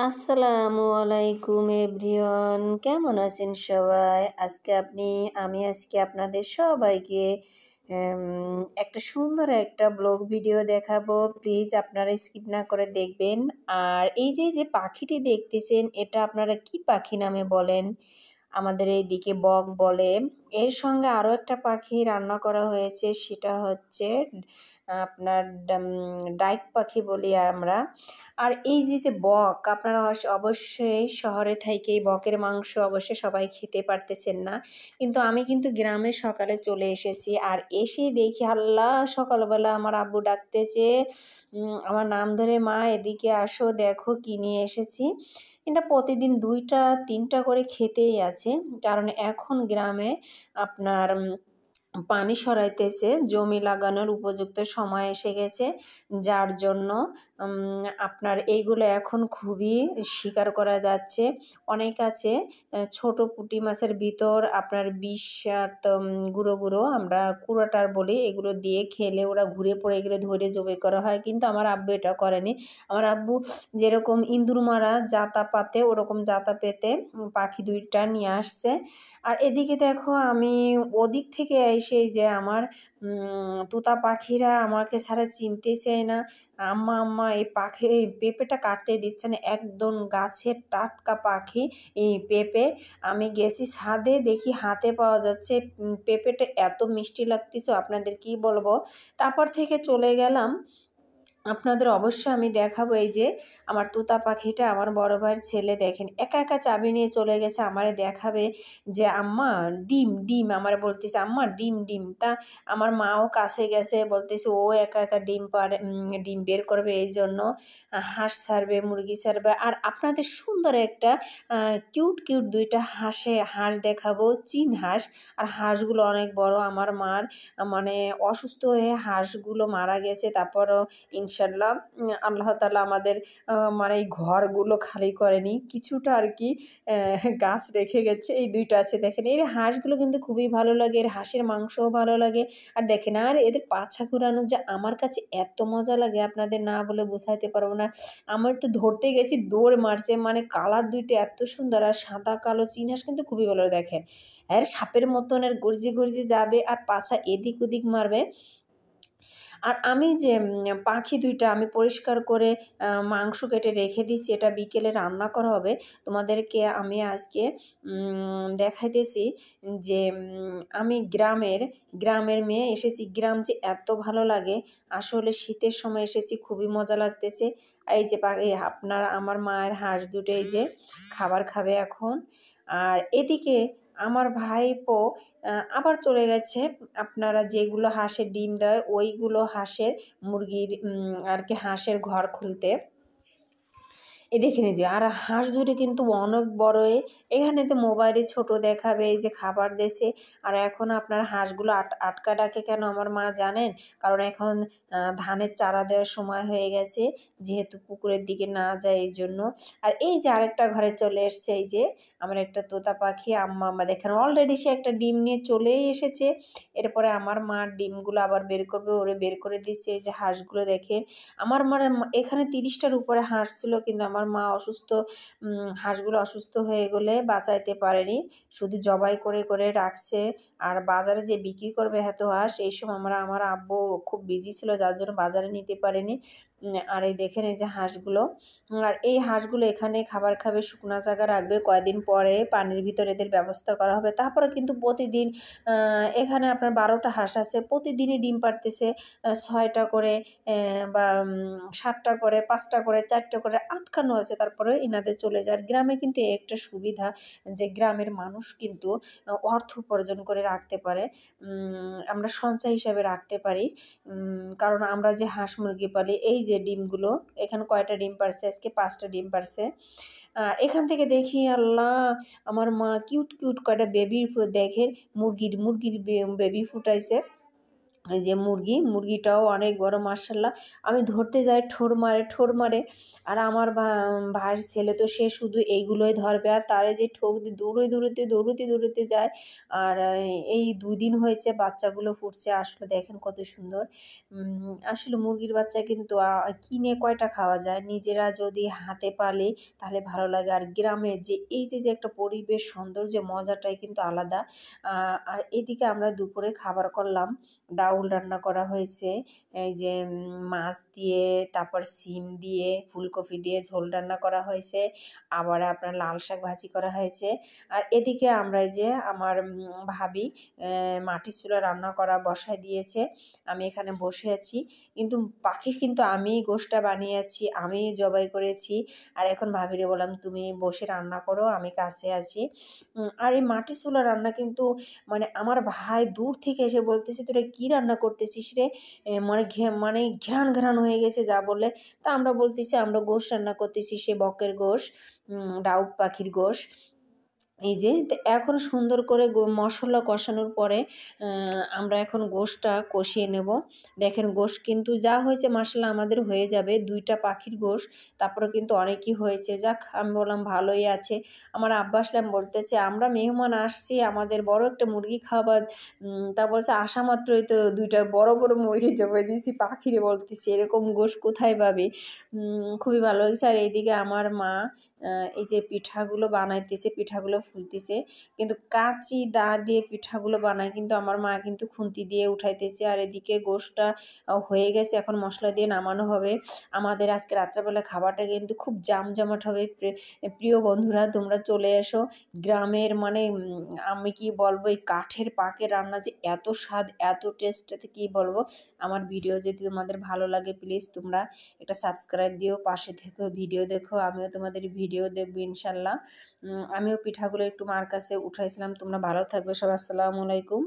আসসালামু আলাইকুম এভরিওয়ান, কেমন আছেন সবাই? আমি আজকে আপনাদের সবাইকে একটা সুন্দর একটা ব্লগ ভিডিও দেখাবো। প্লিজ আপনারা স্কিপ না করে দেখবেন। আর এই যে পাখিটি দেখতেছেন, এটা আপনারা কি পাখি নামে বলেন? আমাদের এইদিকে বক বলে। এর সঙ্গে আরও একটা পাখি রান্না করা হয়েছে, সেটা হচ্ছে আপনার ডাইক পাখি বলি আমরা। আর এই যে বক, আপনারা অবশ্যই শহরে থাইকেই বকের মাংস অবশ্যই সবাই খেতে পারতেছেন না, কিন্তু আমি কিন্তু গ্রামে সকালে চলে এসেছি। আর এসে দেখি আল্লাহ, সকালবেলা আমার আব্বু ডাকতেছে, আমার নাম ধরে, মা এদিকে আসো, দেখো কি নিয়ে এসেছি। এটা প্রতিদিন 2টা 3টা করে খেতেই আছে, কারণ এখন গ্রামে আপনার পানি সরাইতেছে, জমি লাগানোর উপযুক্ত সময় এসে গেছে, যার জন্য আপনার এইগুলো এখন খুবই শিকার করা যাচ্ছে। অনেক আছে ছোট পুঁটি মাছের ভিতর আপনার বিষ, গুঁড়ো গুঁড়ো আমরা কুড়াটার বলি, এগুলো দিয়ে খেলে ওরা ঘুরে পড়ে এগুলো ধরে জবে করা হয়, কিন্তু আমার আব্বু এটা করেনি। আমার আব্বু যেরকম ইঁদুর মারা জাতা পাতে, ওরকম জাতা পেতে পাখি 2টা নিয়ে আসছে। আর এদিকে দেখো, আমি ওদিক থেকে এসে যে আমার তোতা পাখিরা আমাকে ছাড়া চিনতেই চায় না। আম্মা আম্মা এই পেঁপেটা কাটতে দিচ্ছে না, একদম গাছের টাটকা পাখি এই পেঁপে। আমি গেছি ছাদে, দেখি হাতে পাওয়া যাচ্ছে পেঁপেটা, এত মিষ্টি লাগতেছে আপনাদের কি বলবো। তারপর থেকে চলে গেলাম, আপনাদের অবশ্যই আমি দেখাবো। এই যে আমার তোতা পাখিটা, আমার বড় ভাইয়ের ছেলে, দেখেন একা একা চাবি নিয়ে চলে গেছে, আমারে দেখাবে যে আম্মা ডিম ডিম, আমার বলতেছে আম্মা ডিম ডিম। তা আমার মাও কাছে গেছে, বলতেছে ও একা একা ডিম বের করবে, এই জন্য হাঁস ছাড়বে, মুরগি ছাড়বে। আর আপনাদের সুন্দর একটা কিউট কিউট 2টা হাঁস দেখাবো, চীন হাঁস। আর হাঁসগুলো অনেক বড়। আমার মার মানে অসুস্থ হয়ে হাঁসগুলো মারা গেছে, তারপরও ইনশাল্লাহ আল্লাহ তাআলা আমাদের মানে এই ঘরগুলো খালি করেনি, কিছুটা আর কি গাছ রেখে গেছে। এই 2টা আছে, দেখেন এর হাঁসগুলো কিন্তু খুবই ভালো লাগে, এর হাঁসের মাংসও ভালো লাগে। আর দেখেন, আর এদের পাছা ঘুরানো যে আমার কাছে এত মজা লাগে, আপনাদের না বলে বোঝাইতে পারবো না। আমার তো ধরতে গেছি, দৌড় মারছে, মানে কালার 2টা এত সুন্দর, আর সাদা কালো চীন হাঁস কিন্তু খুবই ভালো। দেখেন এর সাপের মতন এর গর্জি গর্জি যাবে, আর পাছা এদিক ওদিক মারবে। আর আমি যে পাখি 2টা আমি পরিষ্কার করে মাংস কেটে রেখে দিচ্ছি, এটা বিকেলে রান্না করা হবে। তোমাদেরকে আমি আজকে দেখাইতেছি যে আমি গ্রামের মেয়ে, এসেছি। গ্রাম যে এত ভালো লাগে, আসলে শীতের সময় এসেছি, খুবই মজা লাগতেছে। আর এই যে আমার মায়ের হাঁস 2টো এই যে খাবার খাবে এখন। আর এদিকে আমার ভাইপো আবার চলে গেছে, আপনারা যেগুলো হাঁসের ডিম দেয় ওইগুলো মুরগির আর কি হাঁসের ঘর খুলতে। এ দেখে নিয়েছে। আর হাঁস 2টো কিন্তু অনেক বড়। এখানে তো মোবাইলে ছোট দেখাবে, এই যে খাবার দেশে। আর এখন আপনার হাঁসগুলো আটকা ডাকে কেন আমার মা জানেন? কারণ এখন ধানের চারা দেওয়ার সময় হয়ে গেছে, যেহেতু পুকুরের দিকে না যায় এই জন্য। আর এই যে আরেকটা ঘরে চলে এসছে, এই যে আমার একটা তোতা পাখি আম্মা দেখেন, অলরেডি সে একটা ডিম নিয়ে চলেই এসেছে। এরপরে আমার মা ডিমগুলো আবার বের করবে, ওরে বের করে দিচ্ছে। এই যে হাঁসগুলো দেখেন, আমার মার এখানে 30টার উপরে হাঁস ছিল, কিন্তু আমার মা অসুস্থ, হাঁসগুলো অসুস্থ হয়ে গেলে বাঁচাইতে পারেনি, শুধু জবাই করে করে রাখছে। আর বাজারে যে বিক্রি করবে এত হাঁস, এই সময় আমার আব্বু খুব বিজি ছিল, যার জন্য বাজারে নিতে পারেনি। আর এই দেখেন এই যে হাঁসগুলো, আর এই হাঁসগুলো এখানে খাবার খাবে, শুকনো জায়গা রাখবে, কয়েকদিন পরে পানির ভিতরে এদের ব্যবস্থা করা হবে। তারপরে কিন্তু প্রতিদিন এখানে আপনার 12টা হাঁস আছে, প্রতিদিনই ডিম পাড়তেছে, 6টা করে বা 7টা করে, 5টা করে, 4টা করে আটকানো আছে, তারপরে এনাদের চলে যায়। গ্রামে কিন্তু একটা সুবিধা, যে গ্রামের মানুষ কিন্তু অর্থ উপার্জন করে রাখতে পারে, আমরা সঞ্চয় হিসাবে রাখতে পারি। কারণ আমরা যে হাঁস মুরগি পালি, এই যে ডিমগুলো, এখানে কয়টা ডিম পারছে, আজকে 5টা ডিম পারছে। এখান থেকে দেখি আল্লাহ, আমার মা কিউট কিউট কয়টা বেবি দেখেন, মুরগির বেবি ফুটাইছে। এই যে মুরগিটাও অনেক বড় মাশাআল্লাহ। আমি ধরতে যাই ঠোর মারে। আর আমার ভাইয়ের ছেলে তো সে শুধু এইগুলোই ধরবে আর তারে যে ঠোক দিয়ে দৌড়তে যায়। আর এই ২ দিন হয়েছে বাচ্চাগুলো ফুটছে। আসলে দেখেন কত সুন্দর। আসলে মুরগির বাচ্চা কিন্তু কিনে কয়টা খাওয়া যায়? নিজেরা যদি হাতে পালি তাহলে ভালো লাগে। আর গ্রামের যে এই যে একটা পরিবেশ সৌন্দর্য মজাটাই কিন্তু আলাদা। আর এদিকে আমরা দুপুরে খাবার করলাম। ডাউল রান্না করা হয়েছে। এই যে মাছ দিয়ে, তারপর সিম দিয়ে, ফুলকপি দিয়ে ঝোল রান্না করা হয়েছে। আবার আপনার লাল শাক ভাজি করা হয়েছে। আর এদিকে আমরা এই যে আমার ভাবি মাটির চুলায় রান্না করা বসায় দিয়েছে। আমি এখানে বসে আছি। কিন্তু পাখি কিন্তু আমিই গোশটা বানিয়েছি, আমিই জবাই করেছি। আর এখন ভাবিরে বললাম, "তুমি বসে রান্না করো, আমি কাছে আছি।" আর এই মাটির চুলার রান্না কিন্তু মানে আমার ভাই দূর থেকে এসে বলতেছে, "তোরা কি রান্না করতেছিস রে?" মানে ঘ্রাণ হয়ে গেছে যা বললে। তা আমরা বলতেছি, "আমরা গোশ রান্না করতেছি, সে বকের গোশ, ডাউক পাখির গোশ।" এই যে এখন সুন্দর করে মশলা কষানোর পরে আমরা এখন গোশটা কষিয়ে নেব। দেখেন গোশ কিন্তু যা হয়েছে মাশাআল্লাহ আমাদের হয়ে যাবে। ২ টা পাখির গোশ, তারপরে কিন্তু অনেকই হয়েছে। যাক আমি বললাম ভালোই আছে। আমার আব্বা আসলাম বলতেছে, "আমরা মেহমান আসছি, আমাদের বড় একটা মুরগি খাওয়াবা।" তা বলছে, "আসা মাত্রই তো ২ টা বড় মুরগি জবাই দিয়েছি।" পাখিরে বলতেছি, "এরকম গোশ কোথায় পাবি?" খুবই ভালো লাগছে। আর এইদিকে আমার মা এই যে পিঠাগুলো বানাইতেছে, পিঠাগুলো ফুলতেছে। কিন্তু কাঁচি দা দিয়ে পিঠাগুলো বানায়, কিন্তু আমার মা কিন্তু খুন্তি দিয়ে উঠাইতেছে। আর এদিকে গোশটা হয়ে গেছে, এখন মশলা দিয়ে নামানো হবে। আমাদের আজকে রাত্রেবেলা খাবারটা কিন্তু খুব জমজমাট হবে। প্রিয় বন্ধুরা তোমরা চলে এসো। গ্রামের মানে আমি কি বলবো, এই কাঠের পাকের রান্না যে এত স্বাদ, এত টেস্ট, কি বলবো। আমার ভিডিও যদি তোমাদের ভালো লাগে প্লিজ তোমরা এটা সাবস্ক্রাইব দিও, পাশে থেকেও ভিডিও দেখো। আমিও তোমাদের ভিডিও দেখবো ইনশাল্লাহ। আমিও পিঠাগুলো একটু মার কাছে উঠাইছিলাম। তোমরা ভালো থাকবে সবাই। আসসালামু আলাইকুম।